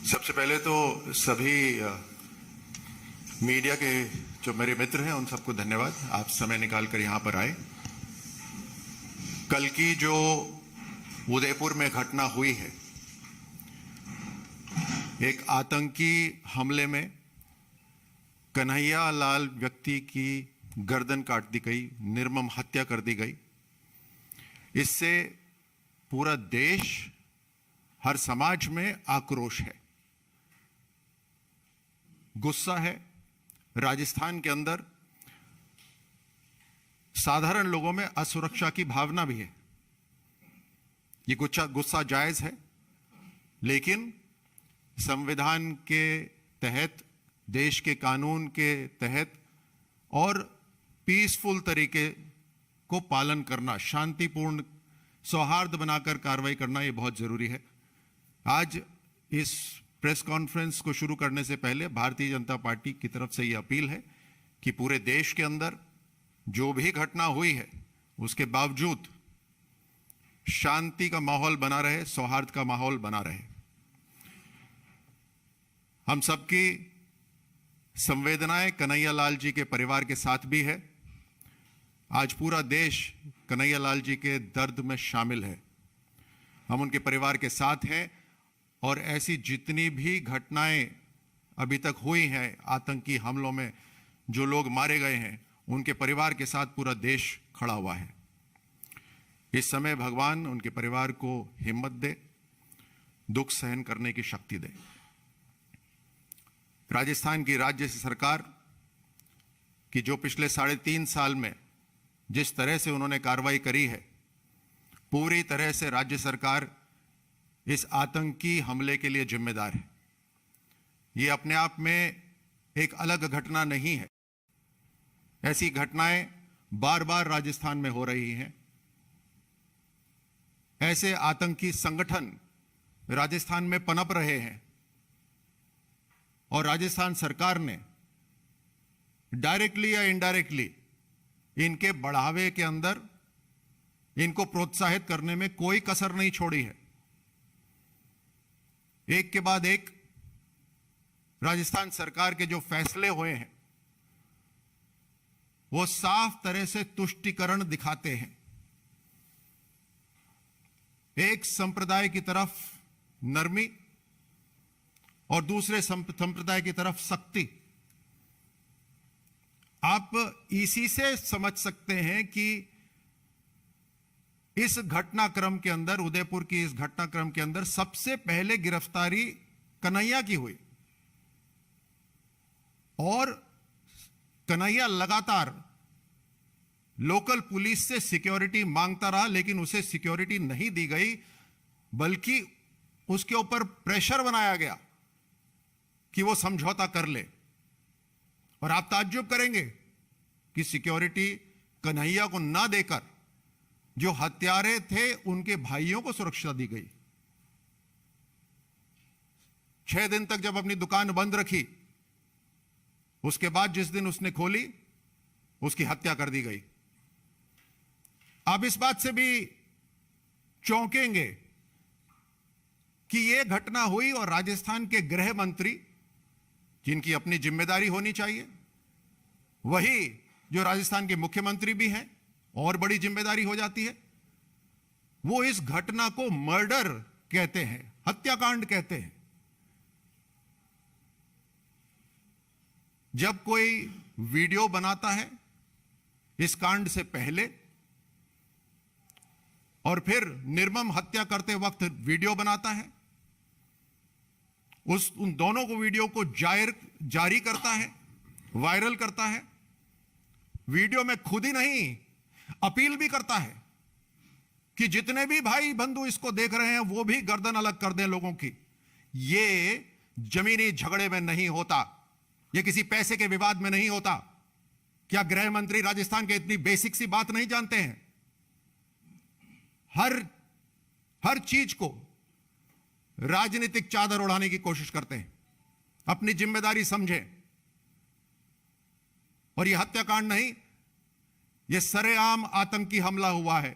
सबसे पहले तो सभी मीडिया के जो मेरे मित्र हैं उन सबको धन्यवाद, आप समय निकालकर यहां पर आए। कल की जो उदयपुर में घटना हुई है, एक आतंकी हमले में कन्हैया लाल व्यक्ति की गर्दन काट दी गई, निर्मम हत्या कर दी गई। इससे पूरा देश, हर समाज में आक्रोश है, गुस्सा है। राजस्थान के अंदर साधारण लोगों में असुरक्षा की भावना भी है। ये गुस्सा जायज है, लेकिन संविधान के तहत, देश के कानून के तहत और पीसफुल तरीके को पालन करना, शांतिपूर्ण सौहार्द बनाकर कार्रवाई करना, ये बहुत जरूरी है। आज इस प्रेस कॉन्फ्रेंस को शुरू करने से पहले भारतीय जनता पार्टी की तरफ से ये अपील है कि पूरे देश के अंदर जो भी घटना हुई है उसके बावजूद शांति का माहौल बना रहे, सौहार्द का माहौल बना रहे। हम सबकी संवेदनाएं कन्हैया लाल जी के परिवार के साथ भी है। आज पूरा देश कन्हैया लाल जी के दर्द में शामिल है। हम उनके परिवार के साथ हैं और ऐसी जितनी भी घटनाएं अभी तक हुई हैं, आतंकी हमलों में जो लोग मारे गए हैं, उनके परिवार के साथ पूरा देश खड़ा हुआ है। इस समय भगवान उनके परिवार को हिम्मत दे, दुख सहन करने की शक्ति दे। राजस्थान की राज्य सरकार की जो पिछले 3.5 साल में जिस तरह से उन्होंने कार्रवाई करी है, पूरी तरह से राज्य सरकार इस आतंकी हमले के लिए जिम्मेदार है। ये अपने आप में एक अलग घटना नहीं है। ऐसी घटनाएं बार बार राजस्थान में हो रही हैं। ऐसे आतंकी संगठन राजस्थान में पनप रहे हैं और राजस्थान सरकार ने डायरेक्टली या इनडायरेक्टली इनके बढ़ावे के अंदर इनको प्रोत्साहित करने में कोई कसर नहीं छोड़ी है। एक के बाद एक राजस्थान सरकार के जो फैसले हुए हैं वो साफ तरह से तुष्टीकरण दिखाते हैं। एक संप्रदाय की तरफ नरमी और दूसरे संप्रदाय की तरफ सख्ती। आप इसी से समझ सकते हैं कि इस घटनाक्रम के अंदर, उदयपुर की इस घटनाक्रम के अंदर सबसे पहले गिरफ्तारी कन्हैया की हुई और कन्हैया लगातार लोकल पुलिस से सिक्योरिटी मांगता रहा, लेकिन उसे सिक्योरिटी नहीं दी गई, बल्कि उसके ऊपर प्रेशर बनाया गया कि वो समझौता कर ले। और आप ताज्जुब करेंगे कि सिक्योरिटी कन्हैया को ना देकर जो हत्यारे थे उनके भाइयों को सुरक्षा दी गई। 6 दिन तक जब अपनी दुकान बंद रखी, उसके बाद जिस दिन उसने खोली, उसकी हत्या कर दी गई। आप इस बात से भी चौंकेंगे कि यह घटना हुई और राजस्थान के गृह मंत्री, जिनकी अपनी जिम्मेदारी होनी चाहिए, वही जो राजस्थान के मुख्यमंत्री भी हैं, और बड़ी जिम्मेदारी हो जाती है, वो इस घटना को मर्डर कहते हैं, हत्याकांड कहते हैं। जब कोई वीडियो बनाता है इस कांड से पहले और फिर निर्मम हत्या करते वक्त वीडियो बनाता है, उन दोनों को वीडियो को जारी करता है, वायरल करता है, वीडियो में खुद ही नहीं अपील भी करता है कि जितने भी भाई बंधु इसको देख रहे हैं वो भी गर्दन अलग कर दें लोगों की। ये जमीनी झगड़े में नहीं होता, ये किसी पैसे के विवाद में नहीं होता। क्या गृह मंत्री राजस्थान के इतनी बेसिक सी बात नहीं जानते हैं? हर चीज को राजनीतिक चादर उड़ाने की कोशिश करते हैं। अपनी जिम्मेदारी समझें। और यह हत्याकांड नहीं, यह सरेआम आतंकी हमला हुआ है।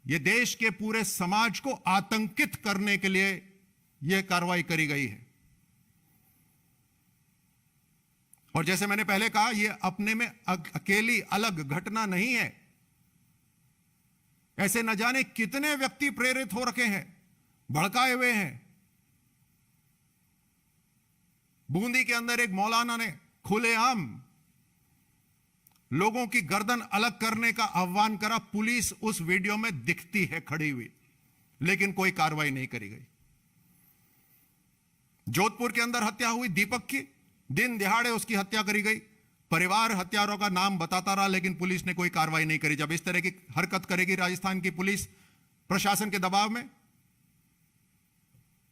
यह देश के पूरे समाज को आतंकित करने के लिए यह कार्रवाई करी गई है। और जैसे मैंने पहले कहा, यह अपने में अकेली अलग घटना नहीं है। ऐसे न जाने कितने व्यक्ति प्रेरित हो रखे हैं, भड़काए हुए हैं। बूंदी के अंदर एक मौलाना ने खुलेआम लोगों की गर्दन अलग करने का आह्वान करा। पुलिस उस वीडियो में दिखती है खड़ी हुई, लेकिन कोई कार्रवाई नहीं करी गई। जोधपुर के अंदर हत्या हुई दीपक की, दिन दिहाड़े उसकी हत्या करी गई। परिवार हत्यारों का नाम बताता रहा, लेकिन पुलिस ने कोई कार्रवाई नहीं करी। जब इस तरह की हरकत करेगी राजस्थान की पुलिस प्रशासन के दबाव में,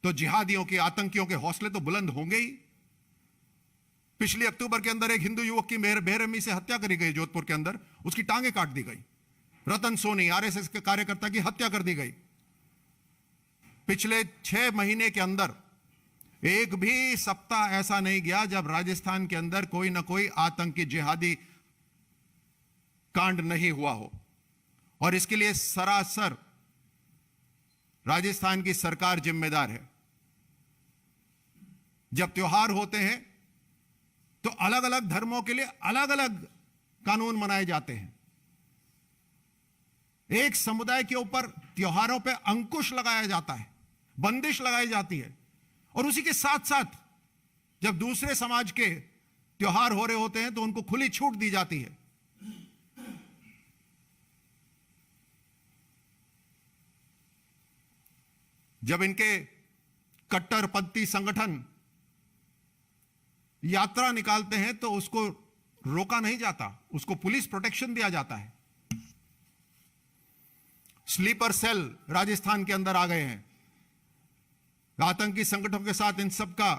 तो जिहादियों के, आतंकियों के हौसले तो बुलंद होंगे ही। पिछले अक्टूबर के अंदर एक हिंदू युवक की बेरहमी से हत्या करी गई जोधपुर के अंदर, उसकी टांगें काट दी गई। रतन सोनी आरएसएस के कार्यकर्ता की हत्या कर दी गई। पिछले 6 महीने के अंदर एक भी सप्ताह ऐसा नहीं गया जब राजस्थान के अंदर कोई ना कोई आतंकी जिहादी कांड नहीं हुआ हो। और इसके लिए सरासर राजस्थान की सरकार जिम्मेदार है। जब त्योहार होते हैं तो अलग अलग धर्मों के लिए अलग अलग कानून मनाए जाते हैं। एक समुदाय के ऊपर त्योहारों पे अंकुश लगाया जाता है, बंदिश लगाई जाती है, और उसी के साथ साथ जब दूसरे समाज के त्योहार हो रहे होते हैं तो उनको खुली छूट दी जाती है। जब इनके कट्टरपंथी संगठन यात्रा निकालते हैं तो उसको रोका नहीं जाता, उसको पुलिस प्रोटेक्शन दिया जाता है। स्लीपर सेल राजस्थान के अंदर आ गए हैं। आतंकी संगठनों के साथ इन सब का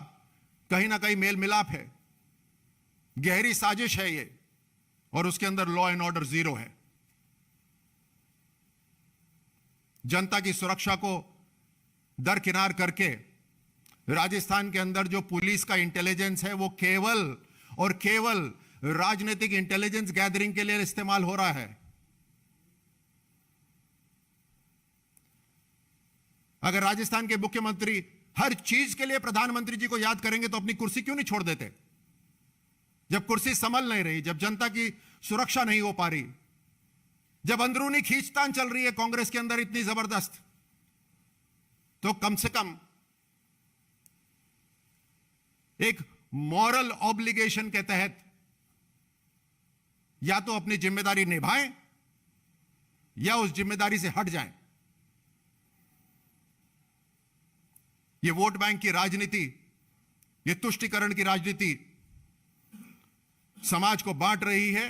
कहीं ना कहीं मेल मिलाप है, गहरी साजिश है ये, और उसके अंदर लॉ एंड ऑर्डर जीरो है। जनता की सुरक्षा को दरकिनार करके राजस्थान के अंदर जो पुलिस का इंटेलिजेंस है वो केवल और केवल राजनीतिक इंटेलिजेंस गैदरिंग के लिए इस्तेमाल हो रहा है। अगर राजस्थान के मुख्यमंत्री हर चीज के लिए प्रधानमंत्री जी को याद करेंगे तो अपनी कुर्सी क्यों नहीं छोड़ देते? जब कुर्सी संभल नहीं रही, जब जनता की सुरक्षा नहीं हो पा रही, जब अंदरूनी खींचतान चल रही है कांग्रेस के अंदर इतनी जबरदस्त, तो कम से कम एक मॉरल ऑब्लिगेशन के तहत या तो अपनी जिम्मेदारी निभाएं या उस जिम्मेदारी से हट जाएं। ये वोट बैंक की राजनीति, ये तुष्टीकरण की राजनीति समाज को बांट रही है,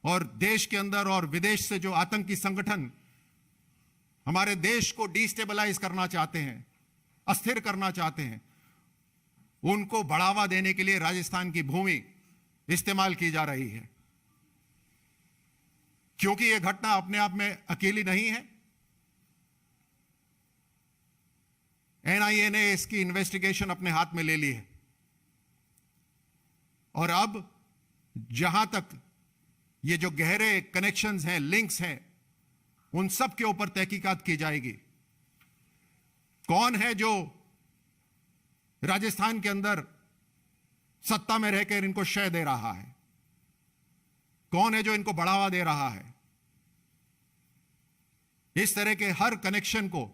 और देश के अंदर और विदेश से जो आतंकी संगठन हमारे देश को डिस्टेबलाइज करना चाहते हैं, अस्थिर करना चाहते हैं, उनको बढ़ावा देने के लिए राजस्थान की भूमि इस्तेमाल की जा रही है। क्योंकि यह घटना अपने आप में अकेली नहीं है। एनआईए ने इसकी इन्वेस्टिगेशन अपने हाथ में ले ली है, और अब जहां तक ये जो गहरे कनेक्शंस हैं, लिंक्स हैं, उन सब के ऊपर तहकीकात की जाएगी। कौन है जो राजस्थान के अंदर सत्ता में रहकर इनको शय दे रहा है? कौन है जो इनको बढ़ावा दे रहा है? इस तरह के हर कनेक्शन को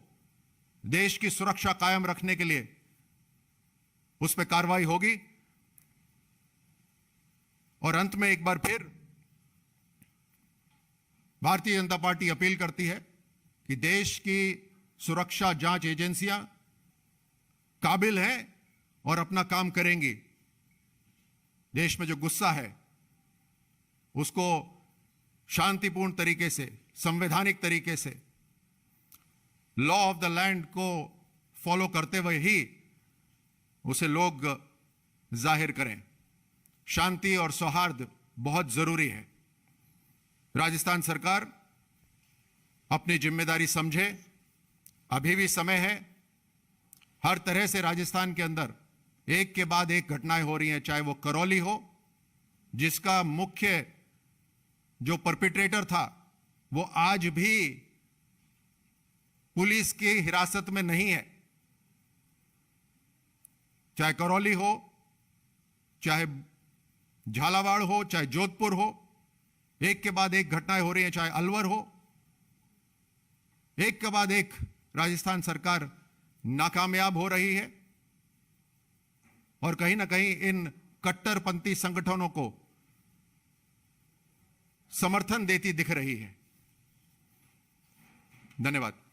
देश की सुरक्षा कायम रखने के लिए उस पर कार्रवाई होगी। और अंत में एक बार फिर भारतीय जनता पार्टी अपील करती है कि देश की सुरक्षा जांच एजेंसियां काबिल हैं और अपना काम करेंगी। देश में जो गुस्सा है उसको शांतिपूर्ण तरीके से, संवैधानिक तरीके से, लॉ ऑफ द लैंड को फॉलो करते हुए ही उसे लोग जाहिर करें। शांति और सौहार्द बहुत जरूरी है। राजस्थान सरकार अपनी जिम्मेदारी समझे, अभी भी समय है। हर तरह से राजस्थान के अंदर एक के बाद एक घटनाएं हो रही हैं, चाहे वो करौली हो, जिसका मुख्य जो परपिट्रेटर था वो आज भी पुलिस की हिरासत में नहीं है। चाहे करौली हो, चाहे झालावाड़ हो, चाहे जोधपुर हो, एक के बाद एक घटनाएं हो रही हैं, चाहे अलवर हो, एक के बाद एक राजस्थान सरकार नाकामयाब हो रही है और कहीं ना कहीं इन कट्टरपंथी संगठनों को समर्थन देती दिख रही है। धन्यवाद।